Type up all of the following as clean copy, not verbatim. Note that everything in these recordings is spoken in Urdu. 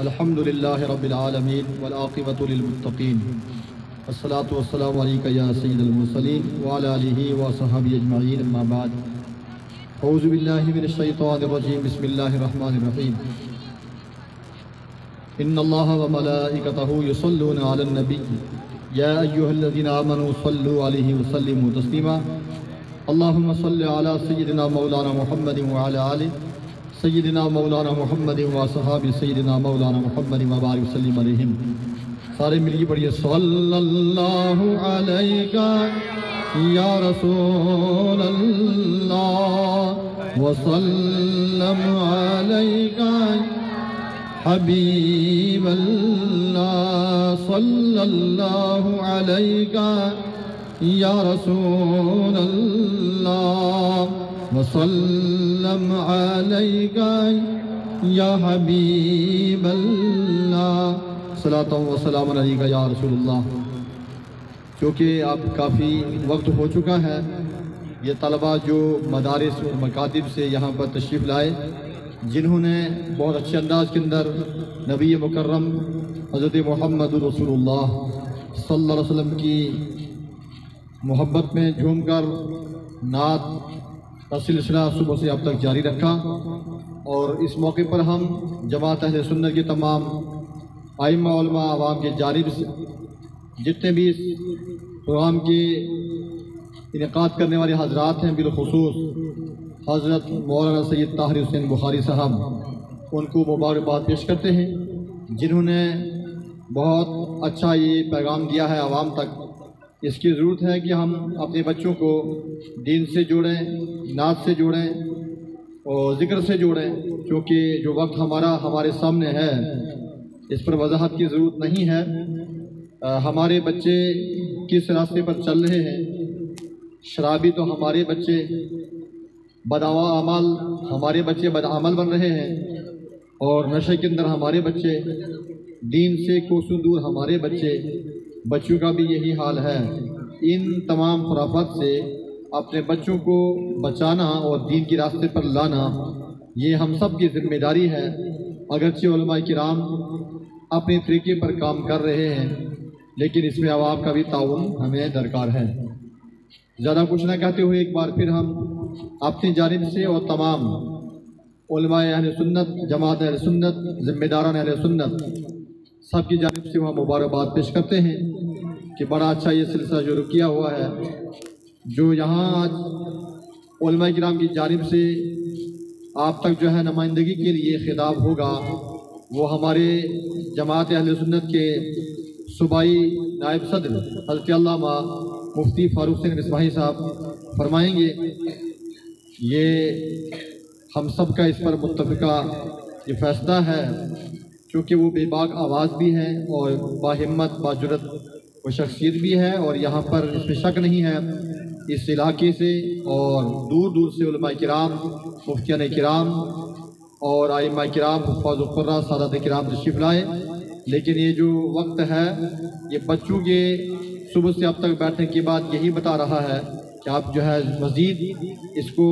الحمد للہ رب العالمین والعاقبۃ للمتقین والصلاة والسلام علیکہ یا سید المرسلین وعلی آلہ وصحبہ اجمعین اما بعد اعوذ باللہ من الشیطان الرجیم بسم اللہ الرحمن الرحیم ان اللہ وملائکتہ یصلون علی النبی یا ایہا الذین آمنوا صلوا علیہ وسلموا تسلیما اللہم صل علی سیدنا مولانا محمد وعلی آلہ سیدنا مولانا محمد و صحابہ سیدنا مولانا محمد و بارک وسلم علیہم. سارے ملیے پڑھیے صلی اللہ علیکہ یا رسول اللہ وسلم علیکہ حبیب اللہ صلی اللہ علیکہ یا رسول اللہ وسلم علیکہ یا حبیب اللہ صلاۃ و سلام علیکہ یا رسول اللہ. چونکہ اب کافی وقت ہو چکا ہے، یہ طلبہ جو مدارس و مکاتب سے یہاں پر تشریف لائے، جنہوں نے بہت اچھے انداز کے اندر نبی مکرم حضرت محمد رسول اللہ صلی اللہ علیہ وسلم کی محبت میں جھوم کر نعت کا سلسلہ صبح سے اب تک جاری رکھا، اور اس موقع پر ہم جماعت اہل سنت کے تمام ائمہ علماء عوام کے جانب سے جتنے بھی اس پروگرام کے انعقاد کرنے والے حضرات ہیں، بالخصوص حضرت مولانا سید طاہر حسین بخاری صاحب، ان کو مبارکباد پیش کرتے ہیں، جنہوں نے بہت اچھا یہ پیغام دیا ہے عوام تک. اس کی ضرورت ہے کہ ہم اپنے بچوں کو دین سے جوڑیں، نعت سے جوڑیں اور ذکر سے جوڑیں، کیونکہ جو وقت ہمارے سامنے ہے اس پر وضاحت کی ضرورت نہیں ہے. ہمارے بچے کس راستے پر چل رہے ہیں؟ شرابی تو ہمارے بچے، ہمارے بچے بدعمل بن رہے ہیں، اور نشے کے اندر ہمارے بچے، دین سے کوسوں دور ہمارے بچوں کا بھی یہی حال ہے. ان تمام خرافات سے اپنے بچوں کو بچانا اور دین کی راستے پر لانا یہ ہم سب کی ذمہ داری ہے. اگرچہ علماء کرام اپنے طریقے پر کام کر رہے ہیں، لیکن اس میں عوام کا بھی تعاون ہمیں درکار ہے. زیادہ کچھ نہ کہتے ہوئے ایک بار پھر ہم اپنی جانب سے اور تمام علماء اہل سنت، جماعت اہل سنت، ذمہ داران اہل سنت سب کی جانب سے وہاں مبارکباد پیش کرتے ہیں کہ بڑا اچھا یہ سلسلہ جو کیا ہوا ہے، جو یہاں آج علماء کرام کی جانب سے آپ تک جو ہے نمائندگی کے لیے خطاب ہوگا، وہ ہمارے جماعت اہل سنت کے صوبائی نائب صدر حضرت علامہ مفتی فاروق حسین مصباحی صاحب فرمائیں گے. یہ ہم سب کا اس پر متفقہ یہ فیصلہ ہے، کیونکہ وہ بے باک آواز بھی ہیں اور باہمت باجرت وہ شخصیت بھی ہے، اور یہاں پر اس میں شک نہیں ہے اس علاقے سے اور دور دور سے علماء کرام، مفتیان کرام اور ائمہ کرام، حفاظ القراء، سادات کرام تشریف لائے. لیکن یہ جو وقت ہے یہ بچوں کے صبح سے اب تک بیٹھنے کے بعد یہی بتا رہا ہے کہ آپ جو ہے مزید اس کو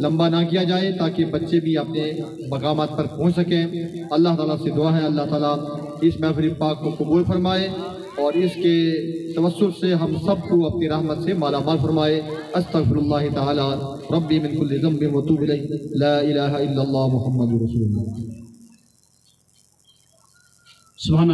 لمبا نہ کیا جائے، تاکہ بچے بھی اپنے مقامات پر پہنچ سکیں. اللہ تعالیٰ سے دعا ہے اللہ تعالیٰ اس محفل پاک کو قبول فرمائے اور اس کے توسل سے ہم سب کو اپنی رحمت سے مالا مال فرمائے. استغفر اللہ تعالی ربی من کل ذنب واتوب الیہ، لا الہ الا اللہ محمد رسول اللہ. سبحان